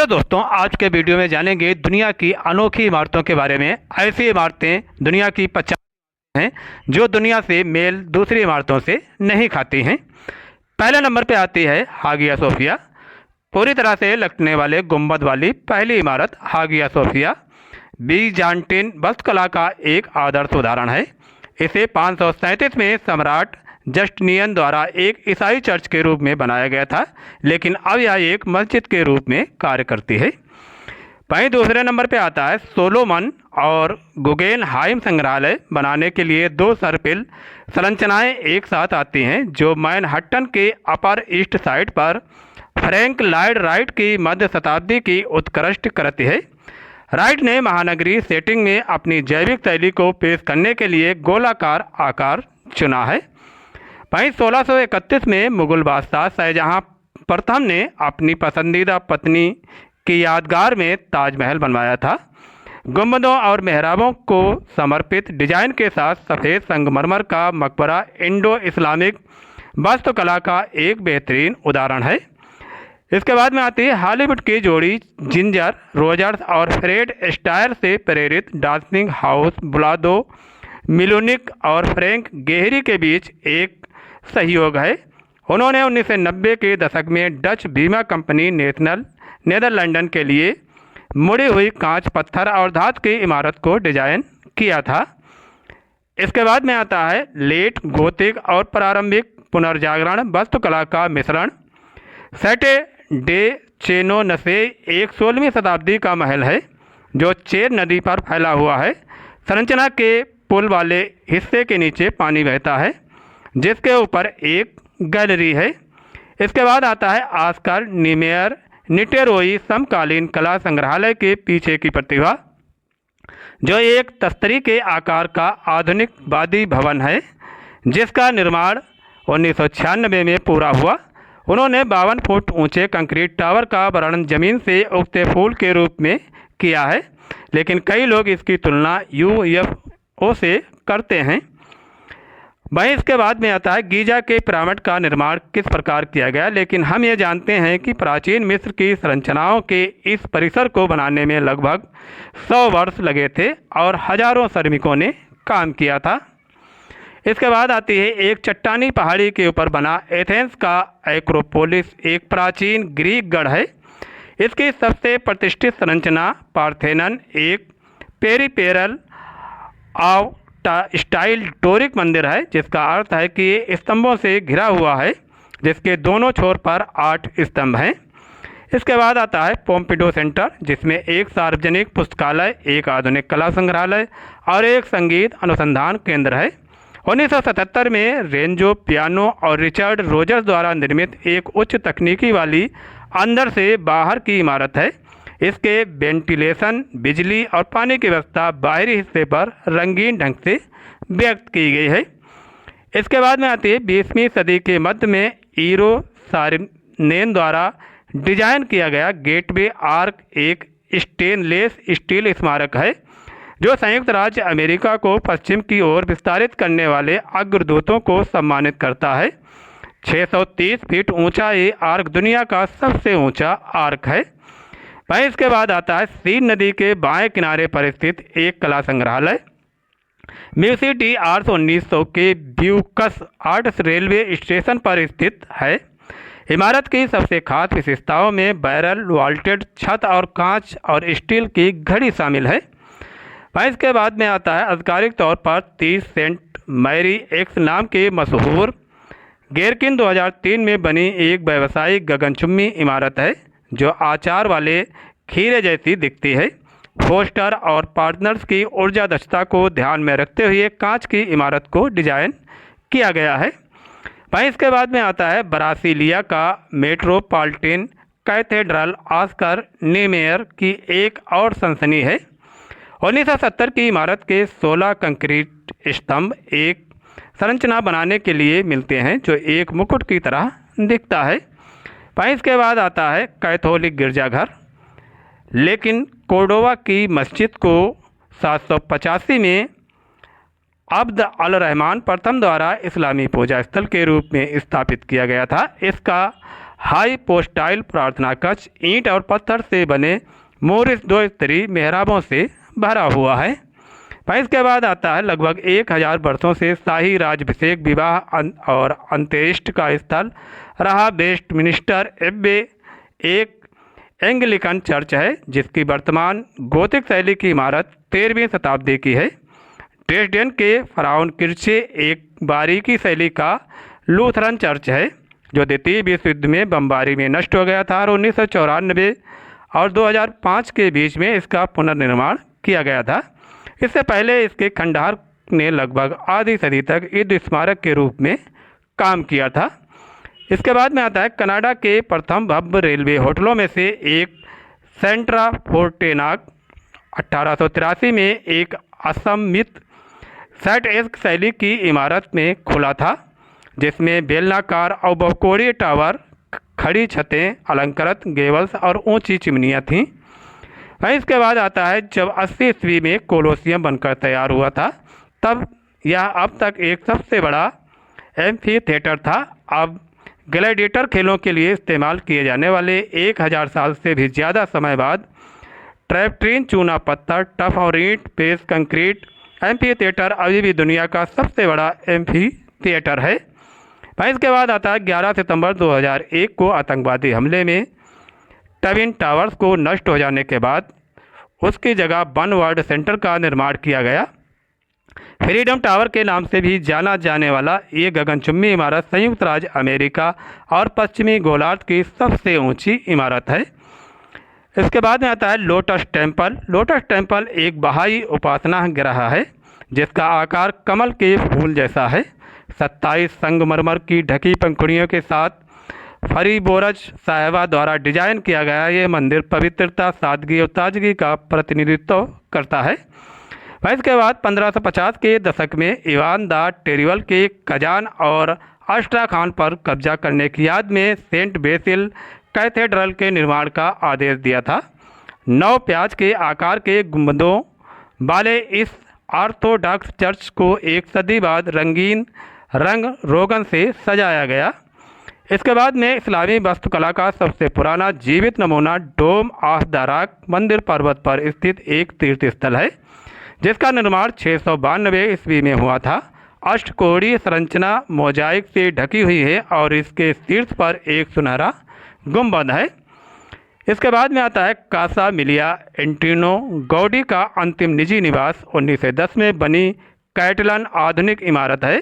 Hello दोस्तों, आज के वीडियो में जानेंगे दुनिया की अनोखी इमारतों के बारे में। ऐसी इमारतें दुनिया की 50 हैं जो दुनिया से मेल दूसरी इमारतों से नहीं खाती हैं। पहले नंबर पे आती है हागिया सोफिया। पूरी तरह से लटकने वाले गुंबद वाली पहली इमारत हागिया सोफिया बीजान्टिन वास्तुकला का एक आदर्श उदाहरण है। इसे 537 में सम्राट जस्टिनियन द्वारा एक ईसाई चर्च के रूप में बनाया गया था, लेकिन अब यह एक मस्जिद के रूप में कार्य करती है। वहीं दूसरे नंबर पर आता है सोलोमन और गुगेनहाइम संग्रहालय। बनाने के लिए दो सर्पिल संरचनाएं एक साथ आती हैं जो मैनहट्टन के अपर ईस्ट साइड पर फ्रैंक लॉयड राइट की मध्य शताब्दी की उत्कृष्ट कृति है। राइट ने महानगरीय सेटिंग में अपनी जैविक शैली को पेश करने के लिए गोलाकार आकार चुना है। वहीं 1631 में मुगल बादशाह शाहजहां प्रथम ने अपनी पसंदीदा पत्नी की यादगार में ताजमहल बनवाया था। गुंबदों और मेहराबों को समर्पित डिजाइन के साथ सफ़ेद संगमरमर का मकबरा इंडो इस्लामिक वास्तुकला का एक बेहतरीन उदाहरण है। इसके बाद में आती है हॉलीवुड की जोड़ी जिंजर रोजर्स और फ्रेड एस्टायर से प्रेरित डांसिंग हाउस। ब्लादो मिलोनिक और फ्रैंक गेहरी के बीच एक सहयोग है। उन्होंने 1990 के दशक में डच बीमा कंपनी नेदरलैंडन के लिए मुड़ी हुई कांच, पत्थर और धातु की इमारत को डिजाइन किया था। इसके बाद में आता है लेट गोथिक और प्रारंभिक पुनर्जागरण वास्तुकला का मिश्रण। सेटे डे चेनोनसे एक 16वीं शताब्दी का महल है जो चेर नदी पर फैला हुआ है। संरचना के पुल वाले हिस्से के नीचे पानी बहता है जिसके ऊपर एक गैलरी है। इसके बाद आता है ऑस्कर नीमेयर निटेरोई समकालीन कला संग्रहालय के पीछे की प्रतिभा, जो एक तस्तरी के आकार का आधुनिकवादी भवन है जिसका निर्माण 1996 में पूरा हुआ। उन्होंने 52 फुट ऊंचे कंक्रीट टावर का वर्णन जमीन से उगते फूल के रूप में किया है, लेकिन कई लोग इसकी तुलना यूएफओ से करते हैं। वहीं इसके बाद में आता है गीजा के पिरामिड का निर्माण किस प्रकार किया गया, लेकिन हम ये जानते हैं कि प्राचीन मिस्र की संरचनाओं के इस परिसर को बनाने में लगभग 100 वर्ष लगे थे और हजारों श्रमिकों ने काम किया था। इसके बाद आती है एक चट्टानी पहाड़ी के ऊपर बना एथेंस का एक्रोपोलिस, एक प्राचीन ग्रीक गढ़ है। इसकी सबसे प्रतिष्ठित संरचना पार्थेनन, एक पेरिपेरल ऑफ स्टाइल डोरिक मंदिर है, जिसका अर्थ है कि ये स्तंभों से घिरा हुआ है जिसके दोनों छोर पर 8 स्तंभ हैं। इसके बाद आता है पोम्पिडो सेंटर, जिसमें एक सार्वजनिक पुस्तकालय, एक आधुनिक कला संग्रहालय और एक संगीत अनुसंधान केंद्र है। 1977 में रेंजो पियानो और रिचर्ड रोजर्स द्वारा निर्मित एक उच्च तकनीकी वाली अंदर से बाहर की इमारत है। इसके वेंटिलेशन, बिजली और पानी की व्यवस्था बाहरी हिस्से पर रंगीन ढंग से व्यक्त की गई है। इसके बाद में आती है 20वीं सदी के मध्य में ईरो सारिनेन द्वारा डिजाइन किया गया गेटवे आर्क, एक स्टेनलेस स्टील स्मारक है जो संयुक्त राज्य अमेरिका को पश्चिम की ओर विस्तारित करने वाले अग्रदूतों को सम्मानित करता है। 630 फीट ऊंचा ये आर्क दुनिया का सबसे ऊंचा आर्क है। वहीं इसके बाद आता है सीन नदी के बाएं किनारे पर स्थित एक कला संग्रहालय। म्यूसिटी आर्ट्स 1900 के ब्यूकस आर्ट्स रेलवे स्टेशन पर स्थित है। इमारत की सबसे खास विशेषताओं में बैरल वॉल्टेड छत और कांच और स्टील की घड़ी शामिल है। वहीं इसके बाद में आता है आधिकारिक तौर पर 30 सेंट मैरी एक्स नाम की मशहूर गेरकिन 2003 में बनी एक व्यावसायिक गगनचुम्बी इमारत है जो आचार वाले खीरे जैसी दिखती है। फोस्टर और पार्टनर्स की ऊर्जा दक्षता को ध्यान में रखते हुए कांच की इमारत को डिजाइन किया गया है। वहीं इसके बाद में आता है ब्रासिलिया का मेट्रोपॉलिटन कैथेड्रल। ऑस्कर नीमेयर की एक और सनसनी है। 1970 की इमारत के 16 कंक्रीट स्तंभ एक संरचना बनाने के लिए मिलते हैं जो एक मुकुट की तरह दिखता है। वहीं इसके बाद आता है कैथोलिक गिरजाघर, लेकिन कोर्डोवा की मस्जिद को 785 में अब्द अल रहमान प्रथम द्वारा इस्लामी पूजा स्थल के रूप में स्थापित किया गया था। इसका हाई पोस्टाइल प्रार्थना कक्ष ईंट और पत्थर से बने मोरिस 2 स्तरीय मेहराबों से भरा हुआ है। भाई इसके बाद आता है लगभग 1000 वर्षों से शाही राजाभिषेक विवाह और अंत्येष्टि का स्थल रहा वेस्टमिनिस्टर एब्बे एक एंग्लिकन चर्च है, जिसकी वर्तमान गोथिक शैली की इमारत 13वीं शताब्दी की है। ड्रेसडेन के फराउन किर्चे एक बारीकी शैली का लूथरन चर्च है, जो द्वितीय विश्व युद्ध में बमबारी में नष्ट हो गया था और 1994 और 2005 के बीच में इसका पुनर्निर्माण किया गया था। इससे पहले इसके खंडहर ने लगभग आधी सदी तक युद्ध स्मारक के रूप में काम किया था। इसके बाद में आता है कनाडा के प्रथम भव्य रेलवे होटलों में से एक सेंट्रा फोर्टेनाक 1883 में एक असममित सेट शैली की इमारत में खुला था, जिसमें बेलनाकार और बहुकोणीय टावर, खड़ी छतें, अलंकृत गेबल्स और ऊंची चिमनियां थीं। इसके बाद आता है जब 80 ईस्वी में कोलोसियम बनकर तैयार हुआ था, तब यह अब तक एक सबसे बड़ा एम्फी थिएटर था। अब ग्लैडिएटर खेलों के लिए इस्तेमाल किए जाने वाले 1000 साल से भी ज़्यादा समय बाद ट्रैपट्रीन चूना पत्थर, टफ और ईंट पेस्ट कंक्रीट एम्फी थिएटर अभी भी दुनिया का सबसे बड़ा एम्फी थिएटर है। इसके बाद आता है 11 सितंबर 2001 को आतंकवादी हमले में ट्विन टावर्स को नष्ट हो जाने के बाद उसकी जगह वन वर्ल्ड सेंटर का निर्माण किया गया। फ्रीडम टावर के नाम से भी जाना जाने वाला ये गगनचुम्बी इमारत संयुक्त राज्य अमेरिका और पश्चिमी गोलार्ध की सबसे ऊंची इमारत है। इसके बाद में आता है लोटस टेम्पल। लोटस टेम्पल एक बहाई उपासना गृह है, जिसका आकार कमल के फूल जैसा है। 27 संगमरमर की ढकी पंखुड़ियों के साथ फरीबोरज साहिबा द्वारा डिजाइन किया गया ये मंदिर पवित्रता, सादगी और ताजगी का प्रतिनिधित्व करता है। इसके बाद 1550 के दशक में इवान द टेरिबल के कजान और अस्ट्राखान पर कब्जा करने की याद में सेंट बेसिल कैथेड्रल के निर्माण का आदेश दिया था। 9 प्याज के आकार के गुंबदों वाले इस ऑर्थोडॉक्स चर्च को एक सदी बाद रंगीन रंग रोगन से सजाया गया। इसके बाद में इस्लामी वास्तुकला का सबसे पुराना जीवित नमूना डोम ऑफ द रॉक मंदिर पर्वत पर स्थित एक तीर्थ स्थल है, जिसका निर्माण 692 ईस्वी में हुआ था। अष्टकोणीय संरचना मोजाइक से ढकी हुई है और इसके शीर्ष पर एक सुनहरा गुंबद है। इसके बाद में आता है कासा मिलिया एंटिनो गौडी का अंतिम निजी निवास 1910 में बनी कैटलन आधुनिक इमारत है,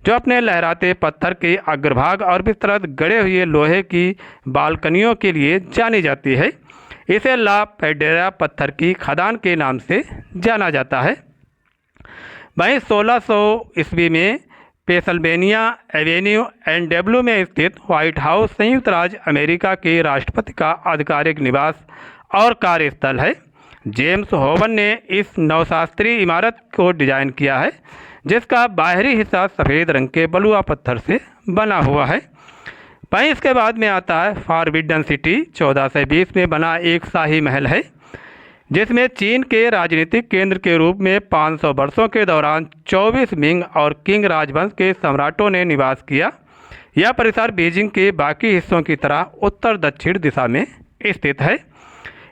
जो अपने लहराते पत्थर के अग्रभाग और विस्तृत गड़े हुए लोहे की बालकनियों के लिए जानी जाती है। इसे ला पेडेरा पत्थर की खदान के नाम से जाना जाता है। 1600 ईस्वी में पेंसिल्वेनिया एवेन्यू NW में स्थित व्हाइट हाउस संयुक्त राज्य अमेरिका के राष्ट्रपति का आधिकारिक निवास और कार्यस्थल है। जेम्स होवन ने इस नवशास्त्रीय इमारत को डिजाइन किया है, जिसका बाहरी हिस्सा सफ़ेद रंग के बलुआ पत्थर से बना हुआ है। इसके बाद में आता है फॉरबिडन सिटी। 1420 में बना एक शाही महल है, जिसमें चीन के राजनीतिक केंद्र के रूप में 500 वर्षों के दौरान 24 मिंग और किंग राजवंश के सम्राटों ने निवास किया। यह परिसर बीजिंग के बाकी हिस्सों की तरह उत्तर दक्षिण दिशा में स्थित है।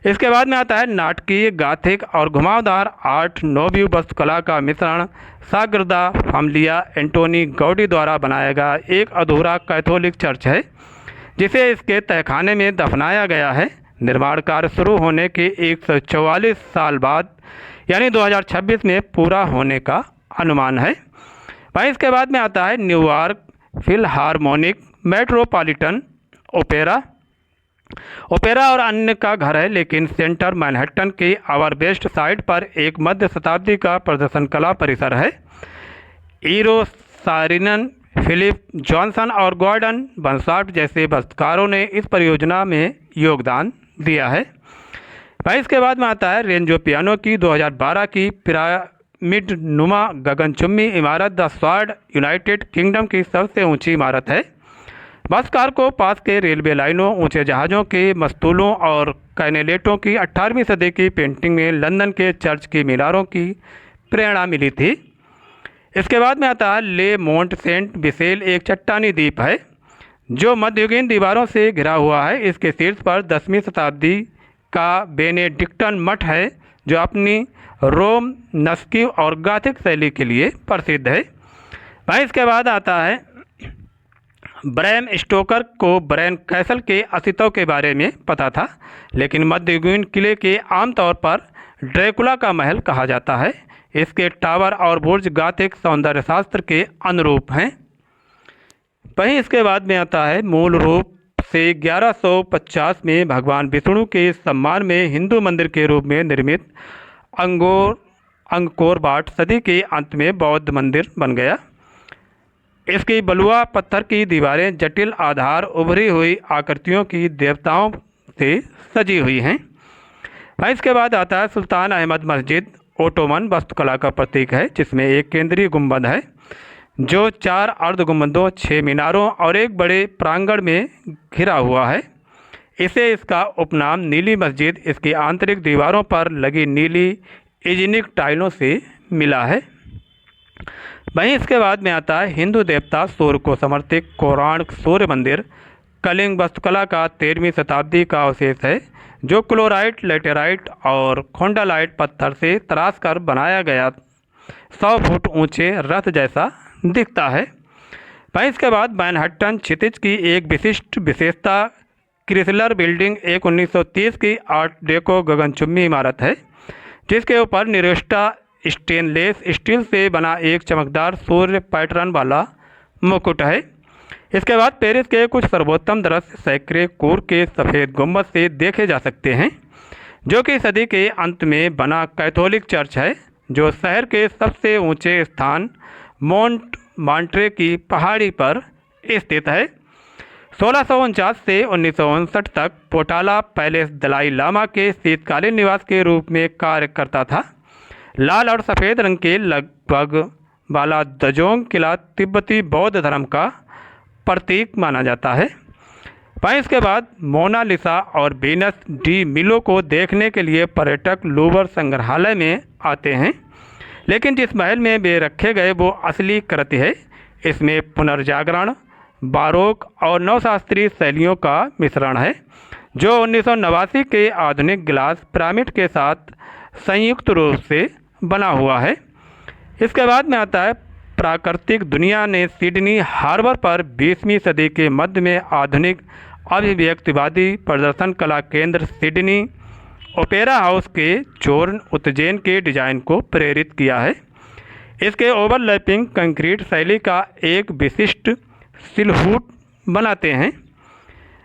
इसके बाद में आता है नाटकीय गाथिक और घुमावदार आर्ट नोव्यू वास्तुकला का मिश्रण साग्रदा फैमिलिया एंटोनी गौडी द्वारा बनाया गया एक अधूरा कैथोलिक चर्च है, जिसे इसके तहखाने में दफनाया गया है। निर्माण कार्य शुरू होने के 144 साल बाद यानी 2026 में पूरा होने का अनुमान है। इसके बाद में आता है न्यूयॉर्क फिलहार्मोनिक मेट्रोपॉलिटन ओपेरा और अन्य का घर है, लेकिन सेंटर मैनहट्टन के आवर वेस्ट साइड पर एक मध्य शताब्दी का प्रदर्शन कला परिसर है। ईरो सारिनन, फिलिप जॉनसन और गॉर्डन बंसार्ट जैसे वास्तुकारों ने इस परियोजना में योगदान दिया है। इसके बाद में आता है रेंजो पियानो की 2012 की पिरामिड नुमा गगनचुम्बी इमारत द स्वार्ड यूनाइटेड किंगडम की सबसे ऊंची इमारत है। वास्तुकार को पास के रेलवे लाइनों, ऊंचे जहाज़ों के मस्तूलों और कैनेलेटों की 18वीं सदी की पेंटिंग में लंदन के चर्च की मीनारों की प्रेरणा मिली थी। इसके बाद में आता है ले मोंट सेंट विसेल, एक चट्टानी द्वीप है जो मध्ययुगीन दीवारों से घिरा हुआ है। इसके शीर्ष पर 10वीं शताब्दी का बेनेडिक्टन मठ है, जो अपनी रोम नस्की और गाथिक शैली के लिए प्रसिद्ध है। भाई इसके बाद आता है ब्रैम स्टोकर को ब्रैन कैसल के अस्तित्व के बारे में पता था, लेकिन मध्ययुगीन किले के आमतौर पर ड्रैकुला का महल कहा जाता है। इसके टावर और बुर्ज गाथिक सौंदर्य शास्त्र के अनुरूप हैं। वहीं इसके बाद में आता है मूल रूप से 1150 में भगवान विष्णु के सम्मान में हिंदू मंदिर के रूप में निर्मित अंगकोर वाट सदी के अंत में बौद्ध मंदिर बन गया। इसकी बलुआ पत्थर की दीवारें जटिल आधार उभरी हुई आकृतियों की देवताओं से सजी हुई हैं। भाई इसके बाद आता है सुल्तान अहमद मस्जिद, ओटोमन वास्तुकला का प्रतीक है, जिसमें एक केंद्रीय गुंबद है जो 4 अर्ध गुंबदों, 6 मीनारों और एक बड़े प्रांगण में घिरा हुआ है। इसे इसका उपनाम नीली मस्जिद इसकी आंतरिक दीवारों पर लगी नीली इजनिक टाइलों से मिला है। वहीं इसके बाद में आता है हिंदू देवता सूर्य को समर्पित कोणार्क सूर्य मंदिर, कलिंग वास्तुकला का 13वीं शताब्दी का अवशेष है, जो क्लोराइट, लेटेराइट और खोंडालाइट पत्थर से तराश कर बनाया गया 100 फुट ऊंचे रथ जैसा दिखता है। वहीं इसके बाद मैनहट्टन क्षितिज की एक विशिष्ट विशेषता क्रिसलर बिल्डिंग एक 1930 की आर्ट डेको गगनचुंबी इमारत है, जिसके ऊपर निरोस्टा स्टेनलेस स्टील से बना एक चमकदार सूर्य पैटर्न वाला मुकुट है। इसके बाद पेरिस के कुछ सर्वोत्तम दृश्य सैक्रे कोर के सफ़ेद गुंबद से देखे जा सकते हैं, जो कि सदी के अंत में बना कैथोलिक चर्च है, जो शहर के सबसे ऊंचे स्थान मोंट मांट्रे की पहाड़ी पर स्थित है। 1649 से 1959 तक पोटाला पैलेस दलाई लामा के शीतकालीन निवास के रूप में कार्य करता था। लाल और सफ़ेद रंग के लगभग वाला दजोंग किला तिब्बती बौद्ध धर्म का प्रतीक माना जाता है। वहीं इसके बाद मोनालिसा और वीनस डी मिलो को देखने के लिए पर्यटक लूवर संग्रहालय में आते हैं, लेकिन जिस महल में वे रखे गए वो असली कृति है। इसमें पुनर्जागरण, बारोक और नवशास्त्रीय शैलियों का मिश्रण है, जो 1989 के आधुनिक ग्लास पिरामिड के साथ संयुक्त रूप से बना हुआ है। इसके बाद में आता है प्राकृतिक दुनिया ने सिडनी हार्बर पर 20वीं सदी के मध्य में आधुनिक अभिव्यक्तिवादी प्रदर्शन कला केंद्र सिडनी ओपेरा हाउस के चोर्न उत्तेजन के डिजाइन को प्रेरित किया है। इसके ओवरलैपिंग कंक्रीट शैली का एक विशिष्ट सिलहूट बनाते हैं।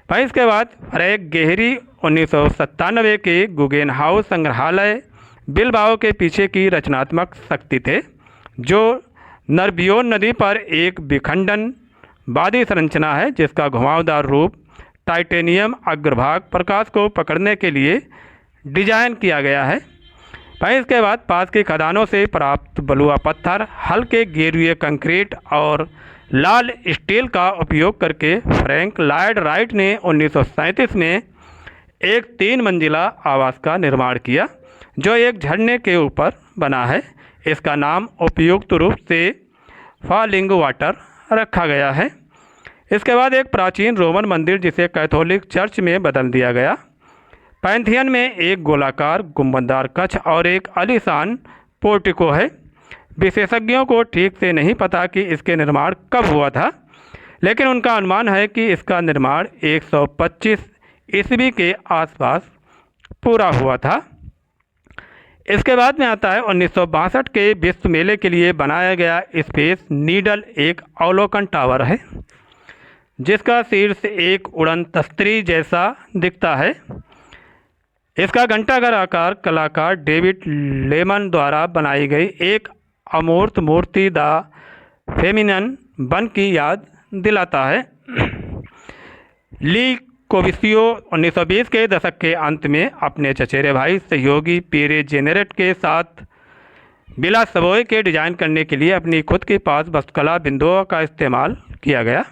भाई इसके बाद फ्रैंक गेहरी 1997 के गुगेन हाउस संग्रहालय बिलबाओ के पीछे की रचनात्मक शक्ति थे, जो नर्बियोन नदी पर एक विखंडनवादी संरचना है, जिसका घुमावदार रूप टाइटेनियम अग्रभाग प्रकाश को पकड़ने के लिए डिजाइन किया गया है। भाई इसके बाद पास की खदानों से प्राप्त बलुआ पत्थर, हल्के गेरुए कंक्रीट और लाल स्टील का उपयोग करके फ्रैंक लॉयड राइट ने 1937 में एक 3 मंजिला आवास का निर्माण किया, जो एक झरने के ऊपर बना है। इसका नाम उपयुक्त रूप से फॉलिंग वाटर रखा गया है। इसके बाद एक प्राचीन रोमन मंदिर, जिसे कैथोलिक चर्च में बदल दिया गया। पैंथियन में एक गोलाकार गुंबददार कक्ष और एक आलीशान पोर्टिको है। विशेषज्ञों को ठीक से नहीं पता कि इसके निर्माण कब हुआ था, लेकिन उनका अनुमान है कि इसका निर्माण 125 ईस्वी के आसपास पूरा हुआ था। इसके बाद में आता है 1962 के विश्व मेले के लिए बनाया गया स्पेस नीडल, एक अवलोकन टावर है, जिसका शीर्ष एक उड़न तस्तरी जैसा दिखता है। इसका घंटाघर आकार कलाकार डेविड लेमन द्वारा बनाई गई एक अमूर्त मूर्ति द फेमिनन बन की याद दिलाता है। ली कोविसियो 1920 के दशक के अंत में अपने चचेरे भाई सहयोगी पीरे जेनेरेट के साथ बिला सबोय के डिजाइन करने के लिए अपनी खुद की पास वास्तुकला बिंदुओं का इस्तेमाल किया गया।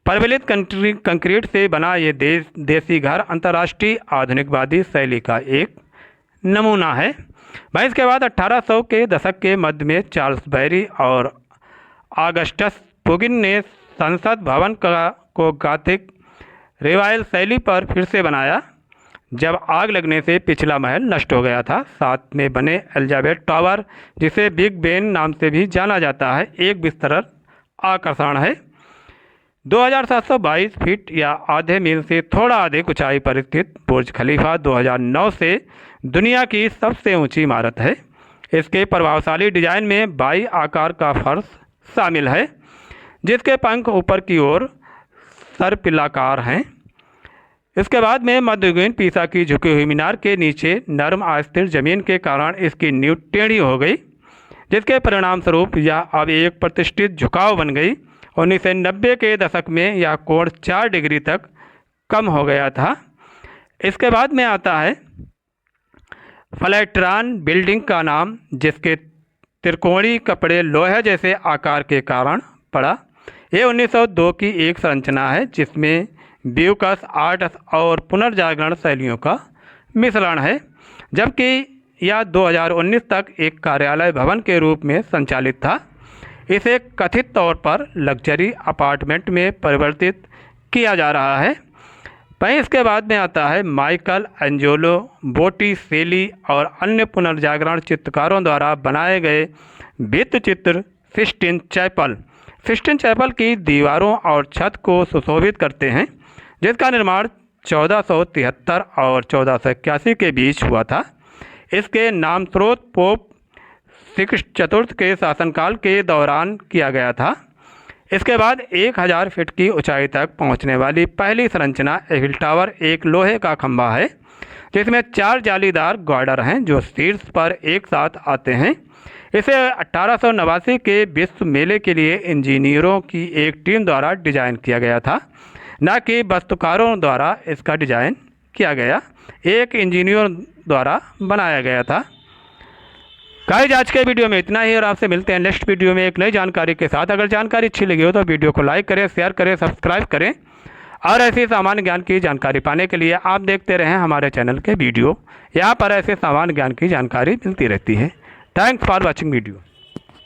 प्रबलित कंक्रीट से बना ये देसी घर अंतर्राष्ट्रीय आधुनिकवादी शैली का एक नमूना है। भाई इसके बाद 1800 के दशक के मध्य में चार्ल्स बैरी और ऑगस्टस पुगिन ने संसद भवन को गॉथिक रिवाइवल शैली पर फिर से बनाया जब आग लगने से पिछला महल नष्ट हो गया था। साथ में बने एलिजाबेथ टावर, जिसे बिग बेन नाम से भी जाना जाता है, एक विस्तृत आकर्षण है। 2722 फीट या आधे मील से थोड़ा अधिक ऊंचाई पर स्थित बुर्ज खलीफा 2009 से दुनिया की सबसे ऊंची इमारत है। इसके प्रभावशाली डिजाइन में बाई आकार का फर्श शामिल है, जिसके पंख ऊपर की ओर सर्पिलाकार हैं। इसके बाद में मध्ययुगीन पीसा की झुकी हुई मीनार के नीचे नरम अस्थिर जमीन के कारण इसकी नींव टेढ़ी हो गई, जिसके परिणाम स्वरूप यह अब एक प्रतिष्ठित झुकाव बन गई। 1990 के दशक में यह कोण 4 डिग्री तक कम हो गया था। इसके बाद में आता है फ्लैटियरन बिल्डिंग का नाम, जिसके त्रिकोणीय कपड़े लोहे जैसे आकार के कारण पड़ा। ये 1902 की एक संरचना है जिसमें ब्यूकस आर्ट और पुनर्जागरण शैलियों का मिश्रण है, जबकि यह 2019 तक एक कार्यालय भवन के रूप में संचालित था। इसे कथित तौर पर लग्जरी अपार्टमेंट में परिवर्तित किया जा रहा है। वहीं इसके बाद में आता है माइकल एंजेलो बोटिसेली और अन्य पुनर्जागरण चित्रकारों द्वारा बनाए गए भित्ति चित्र सिस्टीन चैपल। सिस्टीन चैपल की दीवारों और छत को सुशोभित करते हैं, जिसका निर्माण 1473 और 1481 के बीच हुआ था। इसके नाम स्रोत पोप सिक्स चतुर्थ के शासनकाल के दौरान किया गया था। इसके बाद 1000 फीट की ऊंचाई तक पहुंचने वाली पहली संरचना एफिल टावर एक लोहे का खंभा है, जिसमें 4 जालीदार गार्डर हैं जो शीर्ष पर एक साथ आते हैं। इसे 1889 के विश्व मेले के लिए इंजीनियरों की एक टीम द्वारा डिजाइन किया गया था, न कि वास्तुकारों द्वारा इसका डिजाइन किया गया, एक इंजीनियर द्वारा बनाया गया था। गाइस, आज के वीडियो में इतना ही और आपसे मिलते हैं नेक्स्ट वीडियो में एक नई जानकारी के साथ। अगर जानकारी अच्छी लगी हो तो वीडियो को लाइक करें, शेयर करें, सब्सक्राइब करें और ऐसी सामान्य ज्ञान की जानकारी पाने के लिए आप देखते रहें हमारे चैनल के वीडियो। यहाँ पर ऐसे सामान्य ज्ञान की जानकारी मिलती रहती है। Thanks for watching video.